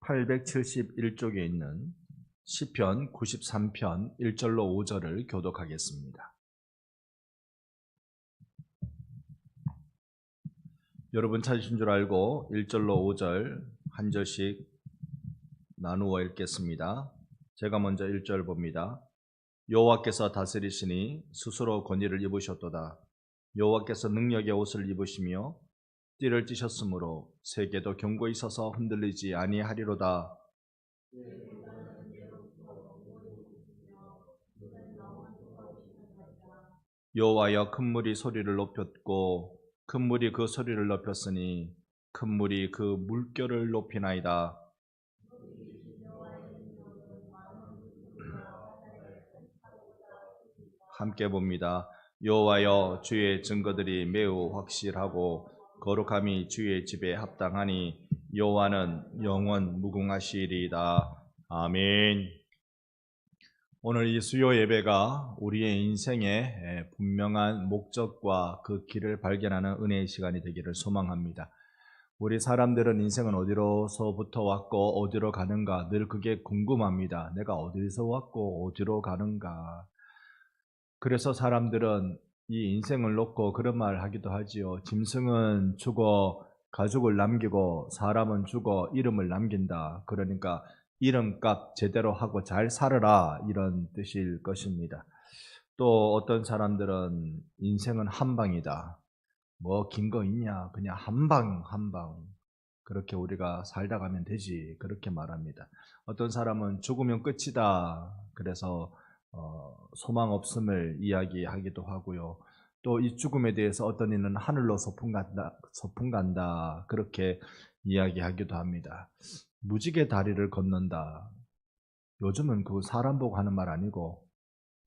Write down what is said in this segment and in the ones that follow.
871쪽에 있는 시편 93편 1절로 5절을 교독하겠습니다. 여러분 찾으신 줄 알고 1절로 5절 한 절씩 나누어 읽겠습니다. 제가 먼저 1절 봅니다. 여호와께서 다스리시니 스스로 권위를 입으셨도다. 여호와께서 능력의 옷을 입으시며 띠를 띠셨으므로 세계도 견고히 서서 흔들리지 아니하리로다. 여호와여, 큰 물이 소리를 높였고 큰 물이 그 소리를 높였으니 큰 물이 그 물결을 높이나이다. 함께 봅니다. 여호와여, 주의 증거들이 매우 확실하고 거룩함이 주의 집에 합당하니 여호와는 영원 무궁하시리이다. 아멘. 오늘 이 수요 예배가 우리의 인생의 분명한 목적과 그 길을 발견하는 은혜의 시간이 되기를 소망합니다. 우리 사람들은 인생은 어디로서부터 왔고 어디로 가는가 늘 그게 궁금합니다. 내가 어디서 왔고 어디로 가는가. 그래서 사람들은 이 인생을 놓고 그런 말을 하기도 하지요. 짐승은 죽어 가죽을 남기고 사람은 죽어 이름을 남긴다. 그러니까 이름값 제대로 하고 잘 살아라, 이런 뜻일 것입니다. 또 어떤 사람들은 인생은 한방이다. 뭐 긴 거 있냐, 그냥 한방 그렇게 우리가 살다 가면 되지, 그렇게 말합니다. 어떤 사람은 죽으면 끝이다. 그래서 소망 없음을 이야기하기도 하고요. 또 이 죽음에 대해서 어떤 이는 하늘로 소풍 간다 그렇게 이야기하기도 합니다. 무지개 다리를 걷는다. 요즘은 그 사람 보고 하는 말 아니고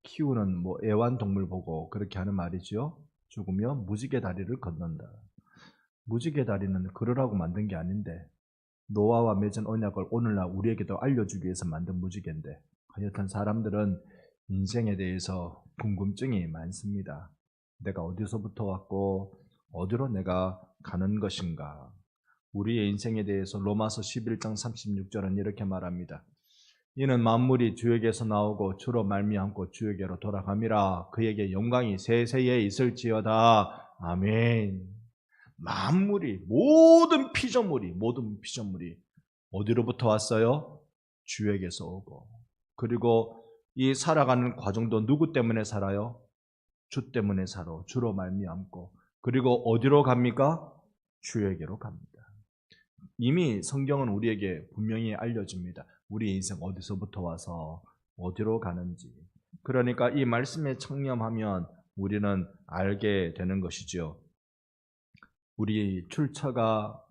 키우는 뭐 애완동물 보고 그렇게 하는 말이죠. 죽으면 무지개 다리를 걷는다. 무지개 다리는 그러라고 만든 게 아닌데 노아와 맺은 언약을 오늘날 우리에게도 알려주기 위해서 만든 무지개인데, 하여튼 사람들은 인생에 대해서 궁금증이 많습니다. 내가 어디서부터 왔고 어디로 내가 가는 것인가. 우리의 인생에 대해서 로마서 11장 36절은 이렇게 말합니다. 이는 만물이 주에게서 나오고 주로 말미암고 주에게로 돌아감이라. 그에게 영광이 세세에 있을지어다. 아멘. 만물이, 모든 피조물이 어디로부터 왔어요? 주에게서 오고, 그리고 이 살아가는 과정도 누구 때문에 살아요? 주 때문에 살아. 주로 말미암고, 그리고 어디로 갑니까? 주에게로 갑니다. 이미 성경은 우리에게 분명히 알려줍니다. 우리 인생 어디서부터 와서 어디로 가는지. 그러니까 이 말씀에 청렴하면 우리는 알게 되는 것이죠. 우리 출처가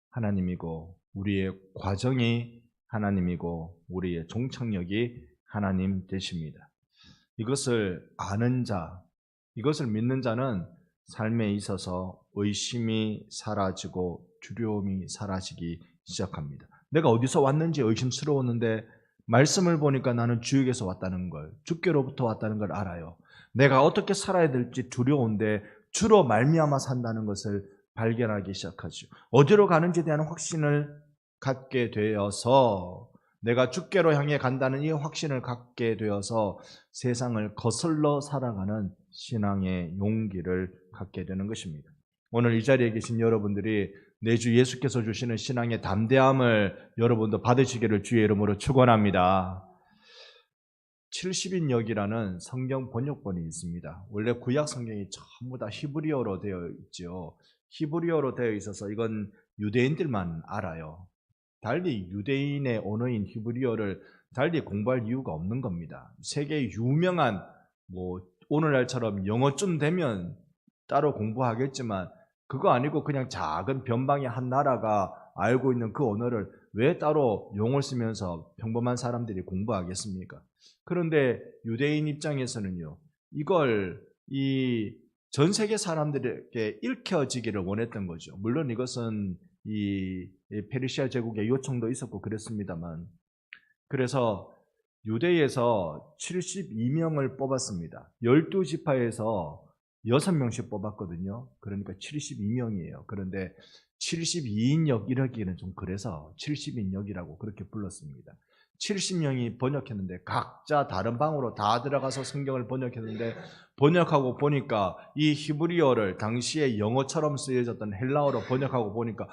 하나님이고 우리의 과정이 하나님이고 우리의 종착역이 하나님 되십니다. 이것을 아는 자, 이것을 믿는 자는 삶에 있어서 의심이 사라지고 두려움이 사라지기 시작합니다. 내가 어디서 왔는지 의심스러웠는데 말씀을 보니까 나는 주에게서 왔다는 걸, 주께로부터 왔다는 걸 알아요. 내가 어떻게 살아야 될지 두려운데 주로 말미암아 산다는 것을 발견하기 시작하죠. 어디로 가는지에 대한 확신을 갖게 되어서, 내가 주께로 향해 간다는 이 확신을 갖게 되어서 세상을 거슬러 살아가는 신앙의 용기를 갖게 되는 것입니다. 오늘 이 자리에 계신 여러분들이 내 주 예수께서 주시는 신앙의 담대함을 여러분도 받으시기를 주의 이름으로 축원합니다. 70인역이라는 성경 번역본이 있습니다. 원래 구약 성경이 전부 다 히브리어로 되어 있죠. 히브리어로 되어 있어서 이건 유대인들만 알아요. 달리 유대인의 언어인 히브리어를 달리 공부할 이유가 없는 겁니다. 세계 유명한, 오늘날처럼 영어쯤 되면 따로 공부하겠지만 그거 아니고 그냥 작은 변방의 한 나라가 알고 있는 그 언어를 왜 따로 용어를 쓰면서 평범한 사람들이 공부하겠습니까? 그런데 유대인 입장에서는요, 이걸 이 전 세계 사람들에게 읽혀지기를 원했던 거죠. 물론 이것은 이 페르시아 제국의 요청도 있었고 그랬습니다만, 그래서 유대에서 72명을 뽑았습니다. 12지파에서 6명씩 뽑았거든요. 그러니까 72명이에요. 그런데 72인역 이러기는 좀 그래서 70인역이라고 그렇게 불렀습니다. 70명이 번역했는데 각자 다른 방으로 다 들어가서 성경을 번역했는데 번역하고 보니까 이 히브리어를 당시에 영어처럼 쓰여졌던 헬라어로 번역하고 보니까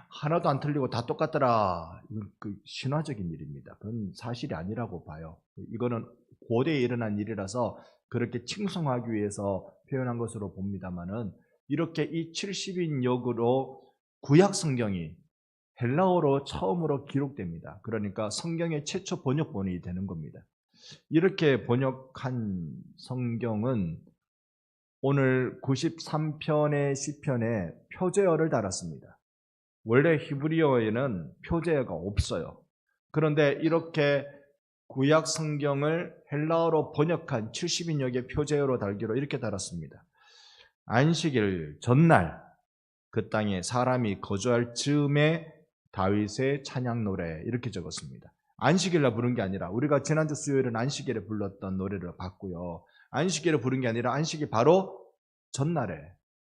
하나도 안 틀리고 다 똑같더라. 이건 그 신화적인 일입니다. 그건 사실이 아니라고 봐요. 이거는 고대에 일어난 일이라서 그렇게 칭송하기 위해서 표현한 것으로 봅니다만은 이렇게 이 70인역으로 구약 성경이 헬라어로 처음으로 기록됩니다. 그러니까 성경의 최초 번역본이 되는 겁니다. 이렇게 번역한 성경은 오늘 93편의 시편에 표제어를 달았습니다. 원래 히브리어에는 표제어가 없어요. 그런데 이렇게 구약 성경을 헬라어로 번역한 70인역의 표제어로 달기로 이렇게 달았습니다. 안식일 전날 그 땅에 사람이 거주할 즈음에 다윗의 찬양 노래 이렇게 적었습니다. 안식일날 부른 게 아니라 우리가 지난주 수요일은 안식일에 불렀던 노래를 봤고요. 안식일에 부른 게 아니라 안식일 바로 전날에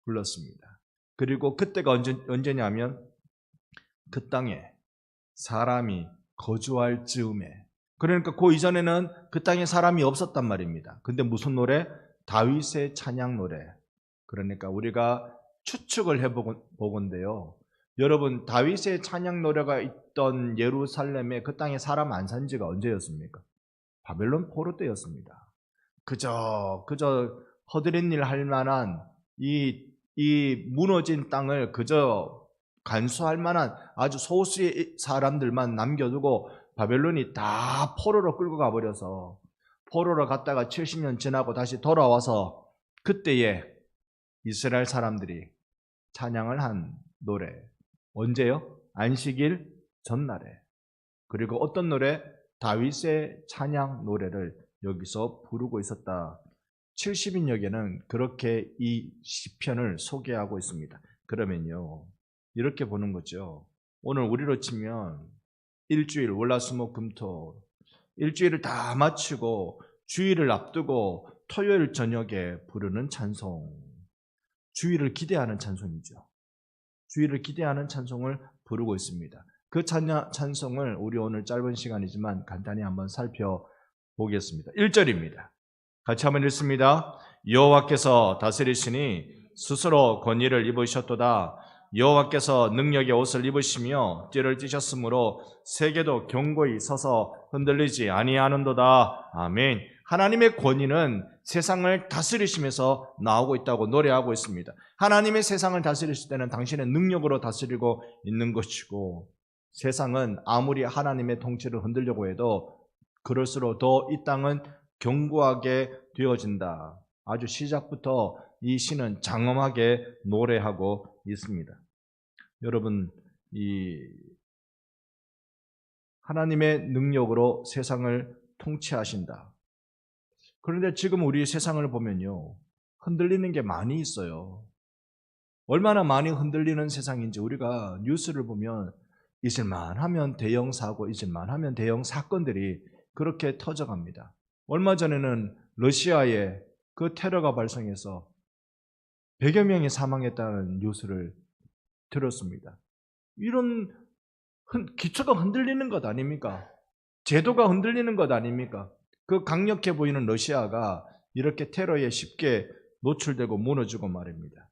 불렀습니다. 그리고 그때가 언제냐면 그 땅에 사람이 거주할 즈음에, 그러니까 그 이전에는 그 땅에 사람이 없었단 말입니다. 근데 무슨 노래? 다윗의 찬양 노래. 그러니까 우리가 추측을 해보건데요. 여러분, 다윗의 찬양 노래가 있던 예루살렘에 그 땅에 사람 안 산 지가 언제였습니까? 바벨론 포로 때였습니다. 그저 허드렛 일 할 만한 이 무너진 땅을 그저 간수할 만한 아주 소수의 사람들만 남겨두고 바벨론이 다 포로로 끌고 가버려서 포로로 갔다가 70년 지나고 다시 돌아와서 그때에 이스라엘 사람들이 찬양을 한 노래. 언제요? 안식일 전날에. 그리고 어떤 노래? 다윗의 찬양 노래를 여기서 부르고 있었다. 70인역에는 그렇게 이 시편을 소개하고 있습니다. 그러면요, 이렇게 보는 거죠. 오늘 우리로 치면 일주일 월화수목금토 일주일을 다 마치고 주일을 앞두고 토요일 저녁에 부르는 찬송, 주일을 기대하는 찬송이죠. 주일을 기대하는 찬송을 부르고 있습니다. 그 찬송을 우리 오늘 짧은 시간이지만 간단히 한번 살펴보겠습니다. 1절입니다. 같이 한번 읽습니다. 여호와께서 다스리시니 스스로 권위를 입으셨도다. 여호와께서 능력의 옷을 입으시며 띠를 띠셨으므로 세계도 견고히 서서 흔들리지 아니하는도다. 아멘. 하나님의 권위는 세상을 다스리시면서 나오고 있다고 노래하고 있습니다. 하나님의 세상을 다스리실 때는 당신의 능력으로 다스리고 있는 것이고, 세상은 아무리 하나님의 통치를 흔들려고 해도 그럴수록 더 이 땅은 견고하게 되어진다. 아주 시작부터 이 시는 장엄하게 노래하고 있습니다. 여러분, 이 하나님의 능력으로 세상을 통치하신다. 그런데 지금 우리 세상을 보면요, 흔들리는 게 많이 있어요. 얼마나 많이 흔들리는 세상인지 우리가 뉴스를 보면 있을만 하면 대형 사고, 있을만 하면 대형 사건들이 그렇게 터져갑니다. 얼마 전에는 러시아에 그 테러가 발생해서 100여 명이 사망했다는 뉴스를 들었습니다. 이런 기초가 흔들리는 것 아닙니까? 제도가 흔들리는 것 아닙니까? 그 강력해 보이는 러시아가 이렇게 테러에 쉽게 노출되고 무너지고 말입니다.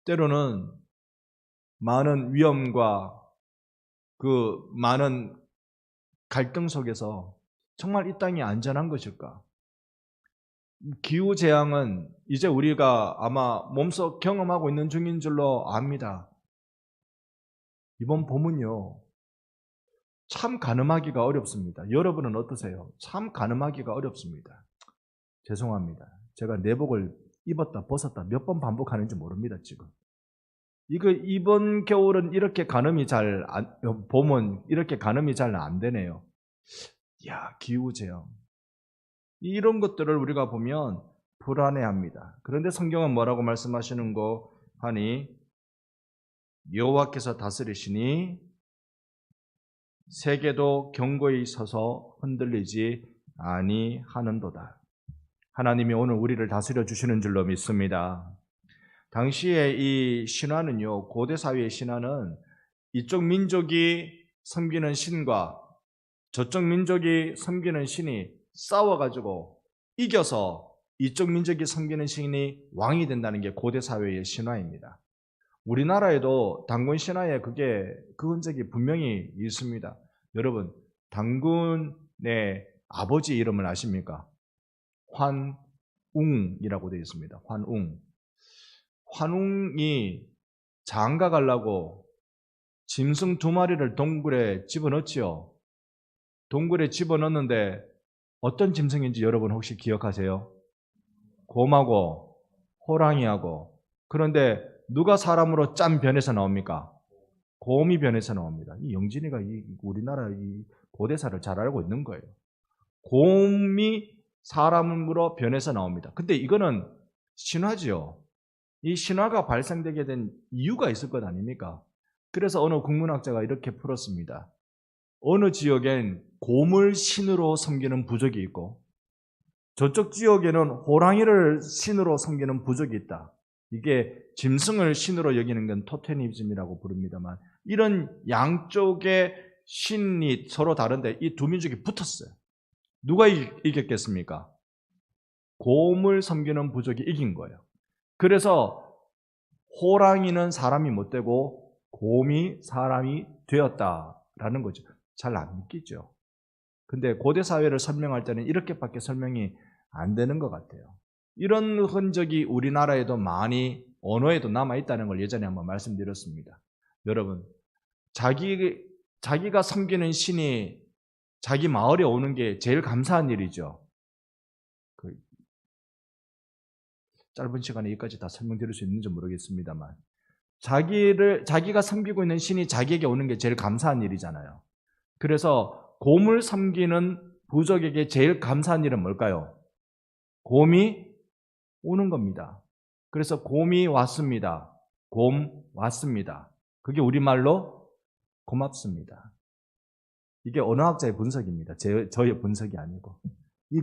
때로는 많은 위험과 그 많은 갈등 속에서 정말 이 땅이 안전한 것일까? 기후재앙은 이제 우리가 아마 몸소 경험하고 있는 중인 줄로 압니다. 이번 봄은요, 참 가늠하기가 어렵습니다. 여러분은 어떠세요? 참 가늠하기가 어렵습니다. 죄송합니다. 제가 내복을 입었다 벗었다 몇 번 반복하는지 모릅니다, 지금. 이번 겨울은 이렇게 봄은 이렇게 가늠이 잘 안 되네요. 기후재앙. 이런 것들을 우리가 보면 불안해합니다. 그런데 성경은 뭐라고 말씀하시는고 하니, 여호와께서 다스리시니 세계도 견고히 서서 흔들리지 아니하는도다. 하나님이 오늘 우리를 다스려 주시는 줄로 믿습니다. 당시에 이 신화는요, 고대 사회의 신화는 이쪽 민족이 섬기는 신과 저쪽 민족이 섬기는 신이 싸워가지고 이겨서 이쪽 민족이 섬기는 신이 왕이 된다는 게 고대 사회의 신화입니다. 우리나라에도 단군 신화에 그 흔적이 분명히 있습니다. 여러분, 단군의 아버지 이름을 아십니까? 환웅이라고 되어 있습니다. 환웅. 환웅이 장가 가려고 짐승 2마리를 동굴에 집어넣지요. 동굴에 집어넣는데 어떤 짐승인지 여러분 혹시 기억하세요? 곰하고 호랑이하고. 그런데 누가 사람으로 짠 변해서 나옵니까? 곰이 변해서 나옵니다. 이 영진이가 우리나라 이 고대사를 잘 알고 있는 거예요. 곰이 사람으로 변해서 나옵니다. 근데 이거는 신화지요. 이 신화가 발생되게 된 이유가 있을 것 아닙니까? 그래서 어느 국문학자가 이렇게 풀었습니다. 어느 지역엔 곰을 신으로 섬기는 부족이 있고 저쪽 지역에는 호랑이를 신으로 섬기는 부족이 있다. 이게 짐승을 신으로 여기는 건 토테미즘이라고 부릅니다만 이런 양쪽의 신이 서로 다른데 이 두 민족이 붙었어요. 누가 이겼겠습니까? 곰을 섬기는 부족이 이긴 거예요. 그래서 호랑이는 사람이 못 되고 곰이 사람이 되었다라는 거죠. 잘 안 믿기죠. 근데 고대 사회를 설명할 때는 이렇게밖에 설명이 안 되는 것 같아요. 이런 흔적이 우리나라에도 많이 언어에도 남아있다는 걸 예전에 한번 말씀드렸습니다. 여러분, 자기가 섬기는 신이 자기 마을에 오는 게 제일 감사한 일이죠. 짧은 시간에 여기까지 다 설명드릴 수 있는지 모르겠습니다만 자기가 섬기고 있는 신이 자기에게 오는 게 제일 감사한 일이잖아요. 그래서 곰을 섬기는 부족에게 제일 감사한 일은 뭘까요? 곰이 오는 겁니다. 그래서 곰이 왔습니다. 곰 왔습니다. 그게 우리말로 고맙습니다. 이게 언어학자의 분석입니다. 저의 분석이 아니고.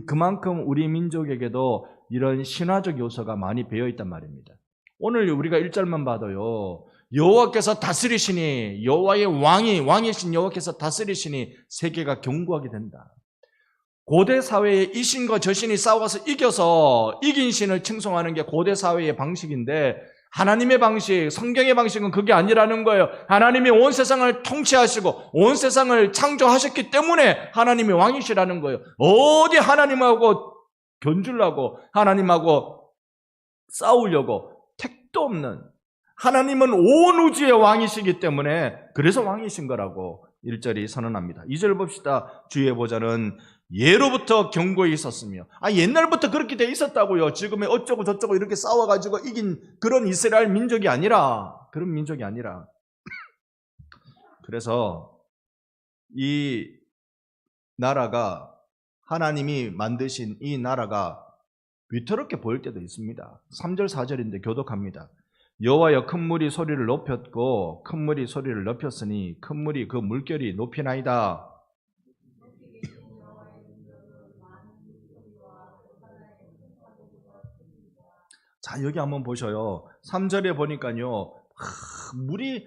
그만큼 우리 민족에게도 이런 신화적 요소가 많이 배어있단 말입니다. 오늘 우리가 1절만 봐도요. 여호와께서 다스리시니 여호와의 왕이신 여호와께서 다스리시니 세계가 견고하게 된다. 고대 사회에 이 신과 저 신이 싸워서 이겨서 이긴 신을 칭송하는 게 고대 사회의 방식인데 하나님의 방식, 성경의 방식은 그게 아니라는 거예요. 하나님이 온 세상을 통치하시고 온 세상을 창조하셨기 때문에 하나님이 왕이시라는 거예요. 어디 하나님하고 견주려고 하나님하고 싸우려고 택도 없는 하나님은 온 우주의 왕이시기 때문에 그래서 왕이신 거라고 1절이 선언합니다. 2절 봅시다. 주의 보좌는 예로부터 견고히 있었으며 옛날부터 그렇게 돼 있었다고요. 지금의 어쩌고 저쩌고 이렇게 싸워가지고 이긴 그런 이스라엘 민족이 아니라 그런 민족이 아니라 그래서 이 나라가 하나님이 만드신 이 나라가 위태롭게 보일 때도 있습니다. 3절 4절인데 교독합니다. 여호와여 큰 물이 소리를 높였고 큰 물이 소리를 높였으니 큰 물이 그 물결이 높이나이다. 자, 여기 한번 보셔요. 3절에 보니까요. 물이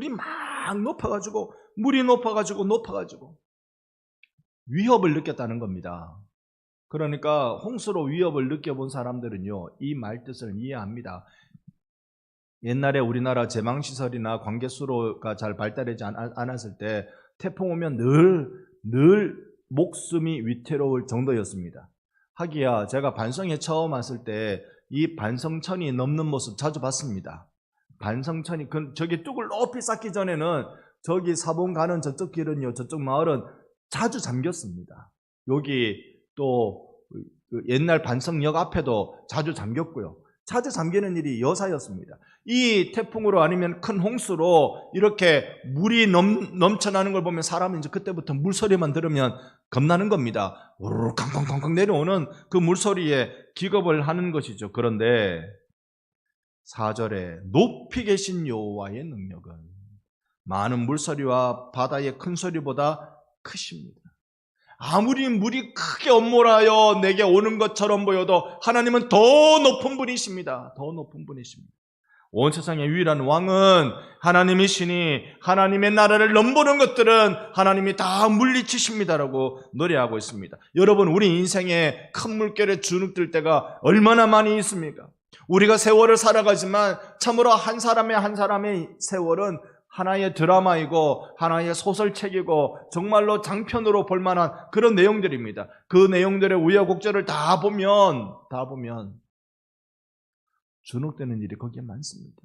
막 높아가지고 물이 높아가지고 위협을 느꼈다는 겁니다. 그러니까 홍수로 위협을 느껴본 사람들은요. 이 말뜻을 이해합니다. 옛날에 우리나라 제망시설이나 관계수로가 잘 발달하지 않았을 때 태풍 오면 늘 목숨이 위태로울 정도였습니다. 하기야 제가 반성에 처음 왔을 때 이 반성천이 넘는 모습 자주 봤습니다. 반성천이 저기 뚝을 높이 쌓기 전에는 저기 사본 가는 저쪽 길은요, 저쪽 마을은 자주 잠겼습니다. 여기 또 옛날 반성역 앞에도 자주 잠겼고요. 자주 잠기는 일이 여사였습니다. 이 태풍으로 아니면 큰 홍수로 이렇게 물이 넘쳐나는 걸 보면 사람은 이제 그때부터 물소리만 들으면 겁나는 겁니다. 우르르 캉캉캉캉 내려오는 그 물소리에 기겁을 하는 것이죠. 그런데 4절에 높이 계신 여호와의 능력은 많은 물소리와 바다의 큰 소리보다 크십니다. 아무리 물이 크게 엄몰하여 내게 오는 것처럼 보여도 하나님은 더 높은 분이십니다. 더 높은 분이십니다. 온 세상의 유일한 왕은 하나님이시니 하나님의 나라를 넘보는 것들은 하나님이 다 물리치십니다라고 노래하고 있습니다. 여러분, 우리 인생에 큰 물결에 주눅들 때가 얼마나 많이 있습니까? 우리가 세월을 살아가지만 참으로 한 사람의 세월은 하나의 드라마이고 하나의 소설책이고 정말로 장편으로 볼 만한 그런 내용들입니다. 그 내용들의 우여곡절을 다 보면 주눅되는 일이 거기에 많습니다.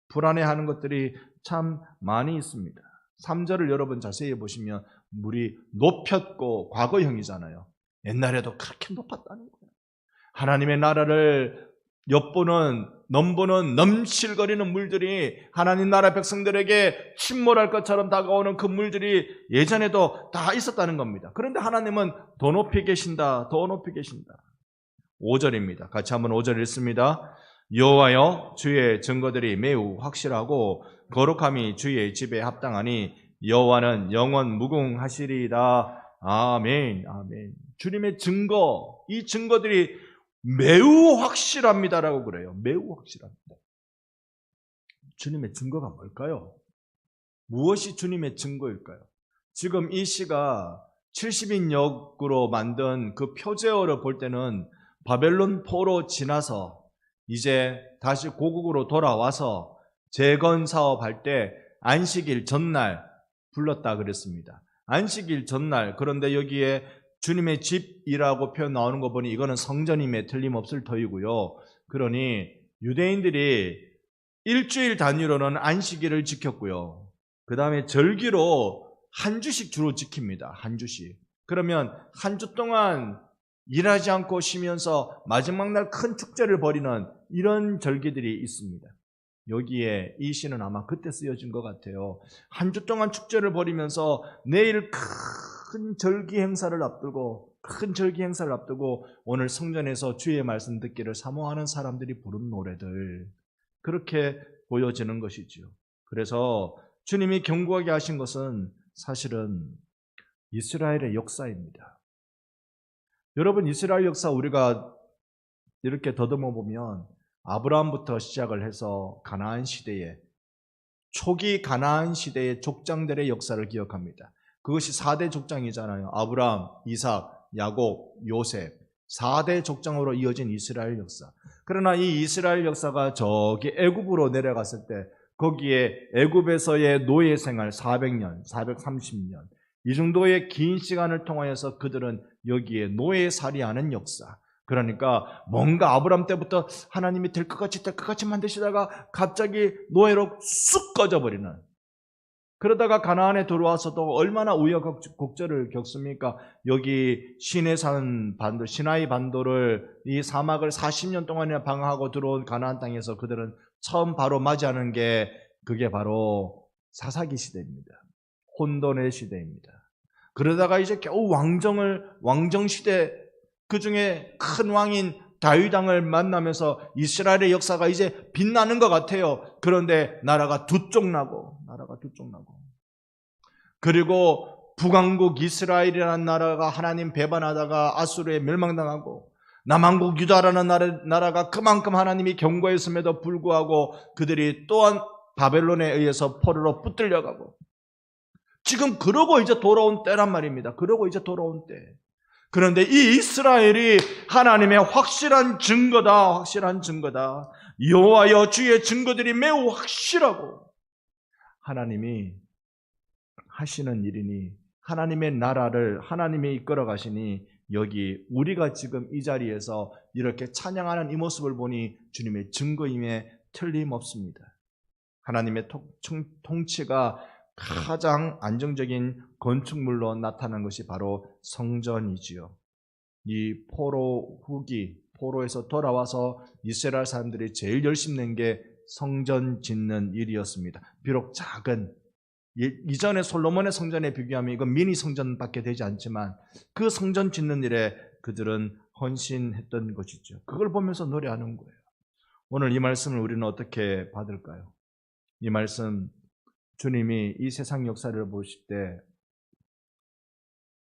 불안해하는 것들이 참 많이 있습니다. 3절을 여러분 자세히 보시면 물이 높였고 과거형이잖아요. 옛날에도 그렇게 높았다는 거예요. 하나님의 나라를 엿보는 넘보는 넘실거리는 물들이 하나님 나라 백성들에게 침몰할 것처럼 다가오는 그 물들이 예전에도 다 있었다는 겁니다. 그런데 하나님은 더 높이 계신다, 더 높이 계신다. 5절입니다. 같이 한번 5절 읽습니다. 여호와여, 주의 증거들이 매우 확실하고 거룩함이 주의 집에 합당하니 여호와는 영원 무궁하시리이다. 아멘, 아멘. 주님의 증거, 이 증거들이 매우 확실합니다라고 그래요. 매우 확실합니다. 주님의 증거가 뭘까요? 무엇이 주님의 증거일까요? 지금 이 시가 70인역으로 만든 그 표제어를 볼 때는 바벨론 포로 지나서 이제 다시 고국으로 돌아와서 재건 사업할 때 안식일 전날 불렀다 그랬습니다. 안식일 전날. 그런데 여기에 주님의 집이라고 표현 나오는 거 보니 이거는 성전임에 틀림없을 터이고요. 그러니 유대인들이 일주일 단위로는 안식일을 지켰고요. 그 다음에 절기로 한 주씩 주로 지킵니다. 한 주씩. 그러면 한 주 동안 일하지 않고 쉬면서 마지막 날 큰 축제를 벌이는 이런 절기들이 있습니다. 여기에 이 시는 아마 그때 쓰여진 것 같아요. 한 주 동안 축제를 벌이면서 내일 큰 절기 행사를 앞두고 오늘 성전에서 주의 말씀 듣기를 사모하는 사람들이 부른 노래들, 그렇게 보여지는 것이지요. 그래서 주님이 경고하게 하신 것은 사실은 이스라엘의 역사입니다. 여러분, 이스라엘 역사 우리가 이렇게 더듬어 보면 아브라함부터 시작을 해서 가나안 시대에, 초기 가나안 시대의 족장들의 역사를 기억합니다. 그것이 4대 족장이잖아요. 아브라함, 이삭, 야곱, 요셉, 4대 족장으로 이어진 이스라엘 역사. 그러나 이 이스라엘 역사가 저기 애굽으로 내려갔을 때 거기에 애굽에서의 노예 생활 400년, 430년, 이 정도의 긴 시간을 통하여서 그들은 여기에 노예살이하는 역사. 그러니까 뭔가 아브라함 때부터 하나님이 될 것 같이 만드시다가 갑자기 노예로 쑥 꺼져버리는. 그러다가 가나안에 들어와서도 얼마나 우여곡절을 겪습니까? 여기 시내산 반도, 시나이 반도를, 이 사막을 40년 동안이나 방황하고 들어온 가나안 땅에서 그들은 처음 바로 맞이하는 게 그게 바로 사사기 시대입니다. 혼돈의 시대입니다. 그러다가 이제 겨우 왕정 시대, 그 중에 큰 왕인 다윗 왕을 만나면서 이스라엘의 역사가 이제 빛나는 것 같아요. 그런데 나라가 두 쪽 나고 그리고 북왕국 이스라엘이라는 나라가 하나님 배반하다가 아수르에 멸망당하고, 남왕국 유다라는 나라가 그만큼 하나님이 경고했음에도 불구하고 그들이 또한 바벨론에 의해서 포로로 붙들려가고, 지금 그러고 이제 돌아온 때란 말입니다. 그러고 이제 돌아온 때. 그런데 이 이스라엘이 하나님의 확실한 증거다. 여호와여, 주의 증거들이 매우 확실하고 하나님이 하시는 일이니, 하나님의 나라를 하나님이 이끌어 가시니, 여기 우리가 지금 이 자리에서 이렇게 찬양하는 이 모습을 보니 주님의 증거임에 틀림없습니다. 하나님의 통치가 가장 안정적인 건축물로 나타난 것이 바로 성전이지요. 이 포로 후기, 포로에서 돌아와서 이스라엘 사람들이 제일 열심히 낸 게 성전 짓는 일이었습니다. 비록 작은, 이전에 솔로몬의 성전에 비교하면 이건 미니 성전밖에 되지 않지만 그 성전 짓는 일에 그들은 헌신했던 것이죠. 그걸 보면서 노래하는 거예요. 오늘 이 말씀을 우리는 어떻게 받을까요? 이 말씀, 주님이 이 세상 역사를 보실 때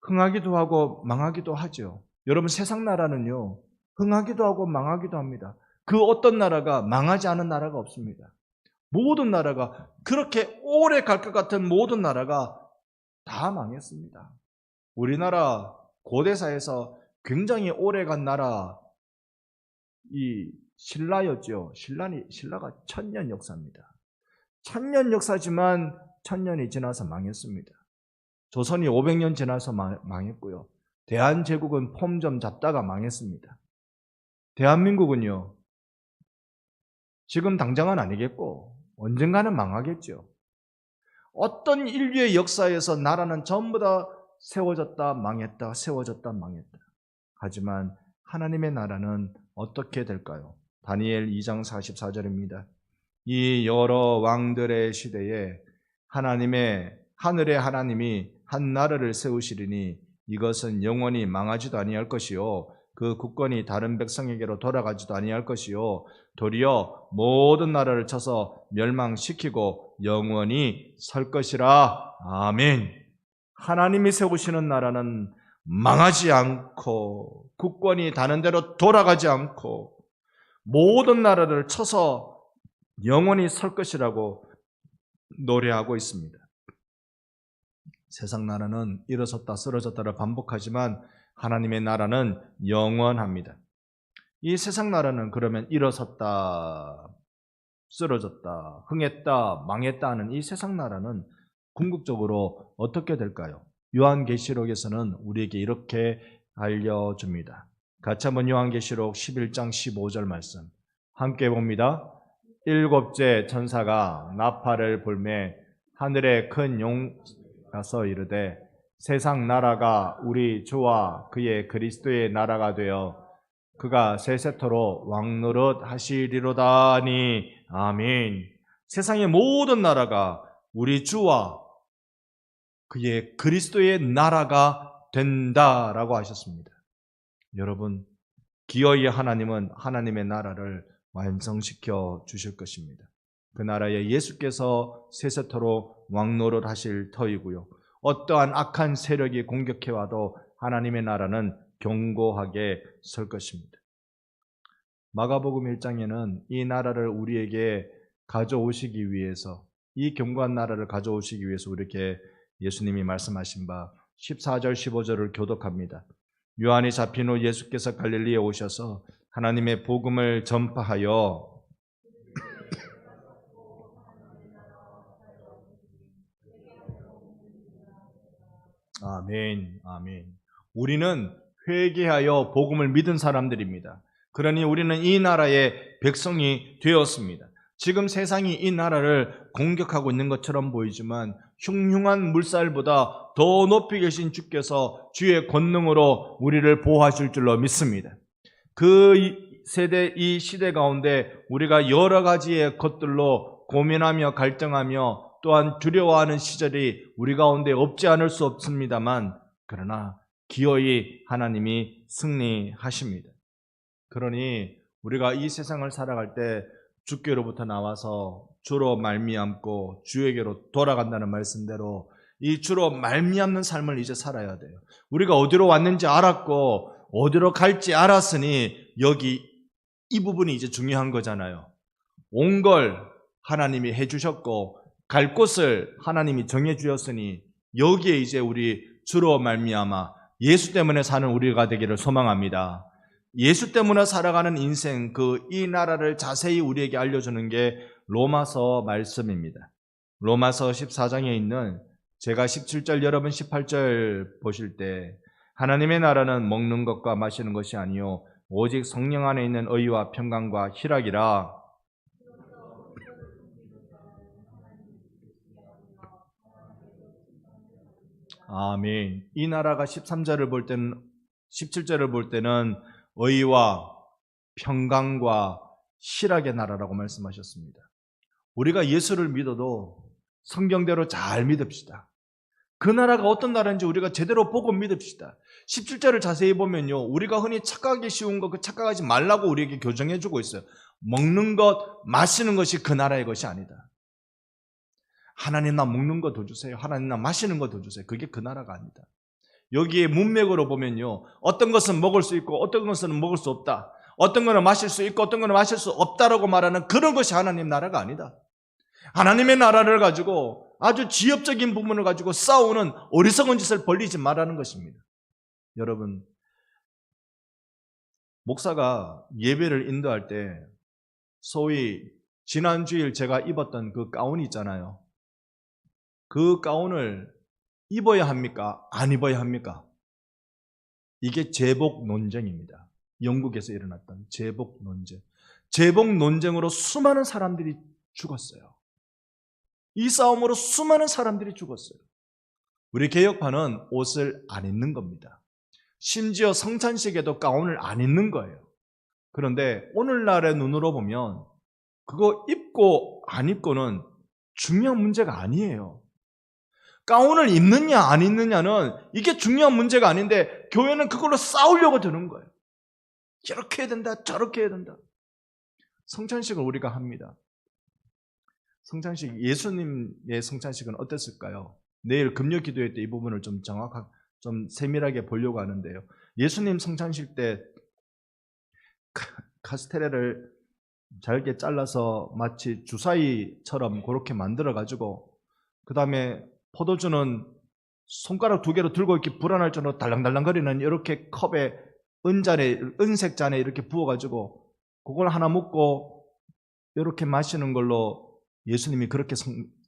흥하기도 하고 망하기도 하죠. 여러분, 세상 나라는요, 흥하기도 하고 망하기도 합니다. 그 어떤 나라가 망하지 않은 나라가 없습니다. 모든 나라가, 그렇게 오래 갈 것 같은 모든 나라가 다 망했습니다. 우리나라 고대사에서 굉장히 오래 간 나라, 이 신라였죠. 신라가 1000년 역사입니다. 1000년 역사지만 1000년이 지나서 망했습니다. 조선이 500년 지나서 망했고요. 대한제국은 폼 좀 잡다가 망했습니다. 대한민국은요, 지금 당장은 아니겠고 언젠가는 망하겠죠. 어떤 인류의 역사에서 나라는 전부 다 세워졌다 망했다, 세워졌다 망했다. 하지만 하나님의 나라는 어떻게 될까요? 다니엘 2장 44절입니다. 이 여러 왕들의 시대에 하늘의 하나님이 한 나라를 세우시리니 이것은 영원히 망하지도 아니할 것이요, 그 국권이 다른 백성에게로 돌아가지도 아니할 것이요, 도리어 모든 나라를 쳐서 멸망시키고 영원히 설 것이라. 아멘. 하나님이 세우시는 나라는 망하지 않고 국권이 다른 데로 돌아가지 않고 모든 나라를 쳐서 영원히 설 것이라고 노래하고 있습니다. 세상 나라는 일어섰다 쓰러졌다를 반복하지만 하나님의 나라는 영원합니다. 이 세상 나라는 그러면 일어섰다 쓰러졌다 흥했다 망했다 하는 이 세상 나라는 궁극적으로 어떻게 될까요? 요한계시록에서는 우리에게 이렇게 알려줍니다. 같이 한번 요한계시록 11장 15절 말씀 함께 봅니다. 일곱째 천사가 나팔을 불매 하늘에 큰 용가서 이르되 세상 나라가 우리 주와 그의 그리스도의 나라가 되어 그가 세세토록 왕노릇 하시리로다니. 아멘. 세상의 모든 나라가 우리 주와 그의 그리스도의 나라가 된다라고 하셨습니다. 여러분, 기어이 하나님은 하나님의 나라를 완성시켜 주실 것입니다. 그 나라에 예수께서 세세토록 왕노릇 하실 터이고요, 어떠한 악한 세력이 공격해와도 하나님의 나라는 견고하게 설 것입니다. 마가복음 1장에는 이 나라를 우리에게 가져오시기 위해서, 이 견고한 나라를 가져오시기 위해서 우리에게 예수님이 말씀하신 바 14절 15절을 교독합니다. 요한이 잡힌 후 예수께서 갈릴리에 오셔서 하나님의 복음을 전파하여 아멘, 아멘. 우리는 회개하여 복음을 믿은 사람들입니다. 그러니 우리는 이 나라의 백성이 되었습니다. 지금 세상이 이 나라를 공격하고 있는 것처럼 보이지만 흉흉한 물살보다 더 높이 계신 주께서 주의 권능으로 우리를 보호하실 줄로 믿습니다. 그 세대, 이 시대 가운데 우리가 여러 가지의 것들로 고민하며 갈등하며 또한 두려워하는 시절이 우리 가운데 없지 않을 수 없습니다만, 그러나 기어이 하나님이 승리하십니다. 그러니 우리가 이 세상을 살아갈 때 주께로부터 나와서 주로 말미암고 주에게로 돌아간다는 말씀대로 이 주로 말미암는 삶을 이제 살아야 돼요. 우리가 어디로 왔는지 알았고 어디로 갈지 알았으니 여기 이 부분이 이제 중요한 거잖아요. 온 걸 하나님이 해주셨고 갈 곳을 하나님이 정해주었으니 여기에 이제 우리 주로 말미암아 예수 때문에 사는 우리가 되기를 소망합니다. 예수 때문에 살아가는 인생, 이 나라를 자세히 우리에게 알려주는 게 로마서 말씀입니다. 로마서 14장에 있는, 제가 17절 여러분 18절 보실 때 하나님의 나라는 먹는 것과 마시는 것이 아니요 오직 성령 안에 있는 의와 평강과 희락이라. 아멘. 이 나라가 13절을 볼 때는, 17절을 볼 때는 의와 평강과 희락의 나라라고 말씀하셨습니다. 우리가 예수를 믿어도 성경대로 잘 믿읍시다. 그 나라가 어떤 나라인지 우리가 제대로 보고 믿읍시다. 17절을 자세히 보면요, 우리가 흔히 착각하기 쉬운 것, 그 착각하지 말라고 우리에게 교정해주고 있어요. 먹는 것, 마시는 것이 그 나라의 것이 아니다. 하나님 나 먹는 거 더 주세요. 하나님 나 마시는 거 더 주세요. 그게 그 나라가 아니다. 여기에 문맥으로 보면요, 어떤 것은 먹을 수 있고 어떤 것은 먹을 수 없다, 어떤 것은 마실 수 있고 어떤 것은 마실 수 없다라고 말하는 그런 것이 하나님 나라가 아니다. 하나님의 나라를 가지고 아주 지엽적인 부분을 가지고 싸우는 어리석은 짓을 벌리지 말라는 것입니다. 여러분, 목사가 예배를 인도할 때 소위 지난 주일 제가 입었던 그 가운이 있잖아요. 그 가운을 입어야 합니까? 안 입어야 합니까? 이게 제복 논쟁입니다. 영국에서 일어났던 제복 논쟁. 제복 논쟁으로 수많은 사람들이 죽었어요. 이 싸움으로 수많은 사람들이 죽었어요. 우리 개혁파는 옷을 안 입는 겁니다. 심지어 성찬식에도 가운을 안 입는 거예요. 그런데 오늘날의 눈으로 보면 그거 입고 안 입고는 중요한 문제가 아니에요. 가운을 입느냐 안 입느냐는 이게 중요한 문제가 아닌데 교회는 그걸로 싸우려고 드는 거예요. 이렇게 해야 된다, 저렇게 해야 된다. 성찬식을 우리가 합니다. 성찬식, 예수님의 성찬식은 어땠을까요? 내일 금요 기도회 때 이 부분을 좀 정확하게, 좀 세밀하게 보려고 하는데요. 예수님 성찬식 때 카스테레를 잘게 잘라서 마치 주사위처럼 그렇게 만들어가지고 그 다음에 포도주는 손가락 2개로 들고 이렇게 불안할 정도로 달랑달랑거리는 이렇게 컵에 은잔에, 은색 잔에 이렇게 부어가지고 그걸 하나 먹고 이렇게 마시는 걸로 예수님이 그렇게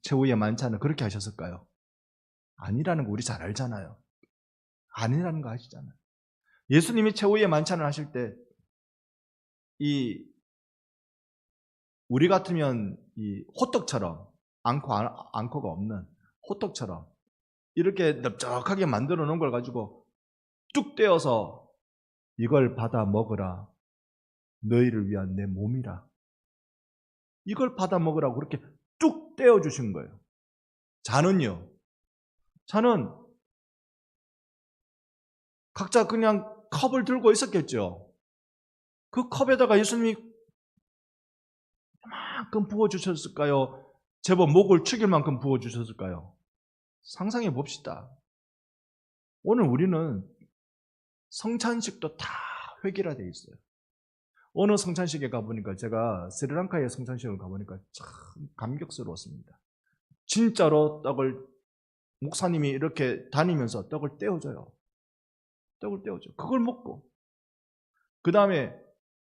최후의 만찬을 그렇게 하셨을까요? 아니라는 거 우리 잘 알잖아요. 아니라는 거 아시잖아요. 예수님이 최후의 만찬을 하실 때 우리 같으면 이 호떡처럼 앙코가 없는 호떡처럼 이렇게 넓적하게 만들어 놓은 걸 가지고 뚝 떼어서 이걸 받아 먹으라. 너희를 위한 내 몸이라. 이걸 받아 먹으라고 그렇게 뚝 떼어 주신 거예요. 잔은요. 잔은 각자 그냥 컵을 들고 있었겠죠. 그 컵에다가 예수님이 이만큼 부어주셨을까요? 제법 목을 축일 만큼 부어주셨을까요? 상상해 봅시다. 오늘 우리는 성찬식도 다 획일화되어 있어요. 어느 성찬식에 가보니까 제가 스리랑카의 성찬식을 가보니까 참 감격스러웠습니다. 진짜로 떡을 목사님이 이렇게 다니면서 떡을 떼어줘요. 떡을 떼어줘. 그걸 먹고 그 다음에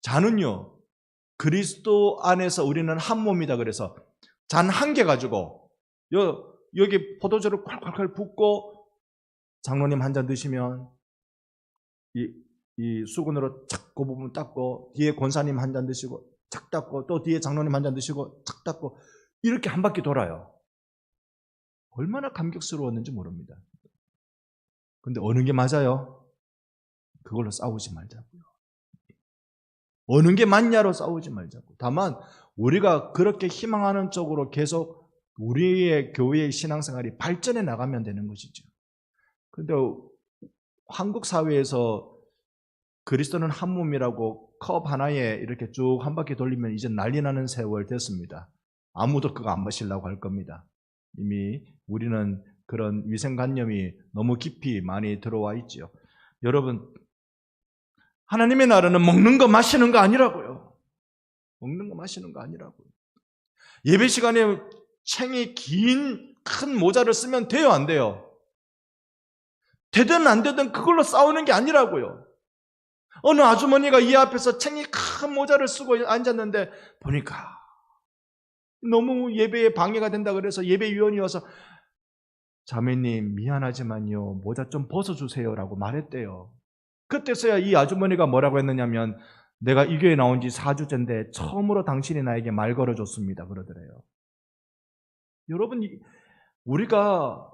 잔은요. 그리스도 안에서 우리는 한 몸이다 그래서 잔 한 개 가지고 여기 포도주를 콸콸콸 붓고 장로님 한 잔 드시면 이 수건으로 착 그 부분 닦고 뒤에 권사님 한 잔 드시고 착 닦고 또 뒤에 장로님 한 잔 드시고 착 닦고 이렇게 한 바퀴 돌아요. 얼마나 감격스러웠는지 모릅니다. 근데 어느 게 맞아요? 그걸로 싸우지 말자고요. 어느 게 맞냐로 싸우지 말자고. 다만 우리가 그렇게 희망하는 쪽으로 계속 우리의 교회의 신앙생활이 발전해 나가면 되는 것이죠. 그런데 한국 사회에서 그리스도는 한 몸이라고 컵 하나에 이렇게 쭉 한 바퀴 돌리면 이제 난리 나는 세월 됐습니다. 아무도 그거 안 마시려고 할 겁니다. 이미 우리는 그런 위생관념이 너무 깊이 많이 들어와 있죠. 여러분, 하나님의 나라는 먹는 거 마시는 거 아니라고요. 먹는 거 마시는 거 아니라고요. 예배 시간에 챙이 긴 큰 모자를 쓰면 돼요, 안 돼요? 되든 안 되든 그걸로 싸우는 게 아니라고요. 어느 아주머니가 이 앞에서 챙이 큰 모자를 쓰고 앉았는데 보니까 너무 예배에 방해가 된다 그래서 예배위원이 와서 자매님 미안하지만요 모자 좀 벗어주세요라고 말했대요. 그때서야 이 아주머니가 뭐라고 했느냐면 내가 이 교회 나온 지 4주째인데 처음으로 당신이 나에게 말 걸어줬습니다 그러더래요. 여러분 우리가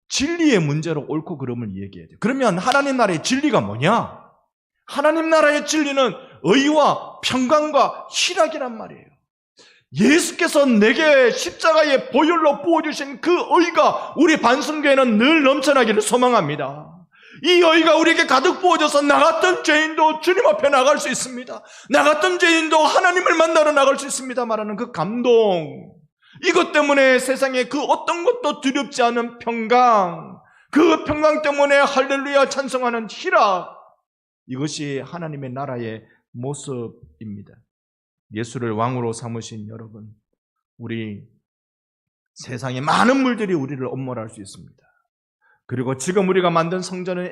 진리의 문제로 옳고 그름을 얘기해야 돼요. 그러면 하나님 나라의 진리가 뭐냐? 하나님 나라의 진리는 의와 평강과 희락이란 말이에요. 예수께서 내게 십자가의 보혈로 부어주신 그 의가 우리 반성교회는 늘 넘쳐나기를 소망합니다. 이 의가 우리에게 가득 부어져서 나갔던 죄인도 주님 앞에 나갈 수 있습니다. 나갔던 죄인도 하나님을 만나러 나갈 수 있습니다 말하는 그 감동, 이것 때문에 세상에 그 어떤 것도 두렵지 않은 평강, 그 평강 때문에 할렐루야 찬송하는 희락, 이것이 하나님의 나라의 모습입니다. 예수를 왕으로 삼으신 여러분, 우리 세상에 많은 물들이 우리를 엄몰할 수 있습니다. 그리고 지금 우리가 만든 성전은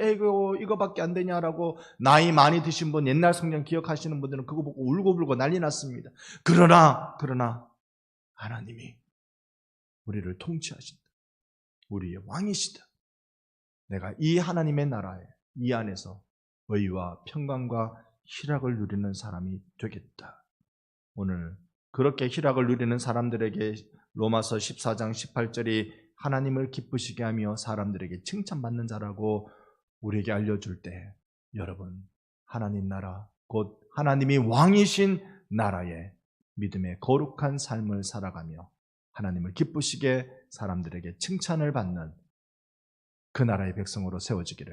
이거밖에 안 되냐라고 나이 많이 드신 분, 옛날 성전 기억하시는 분들은 그거 보고 울고불고 난리 났습니다. 그러나 하나님이 우리를 통치하신다. 우리의 왕이시다. 내가 이 하나님의 나라에 이 안에서 의와 평강과 희락을 누리는 사람이 되겠다. 오늘 그렇게 희락을 누리는 사람들에게 로마서 14장 18절이 하나님을 기쁘시게 하며 사람들에게 칭찬받는 자라고 우리에게 알려줄 때, 여러분, 하나님 나라, 곧 하나님이 왕이신 나라의 믿음의 거룩한 삶을 살아가며 하나님을 기쁘시게 사람들에게 칭찬을 받는 그 나라의 백성으로 세워지기를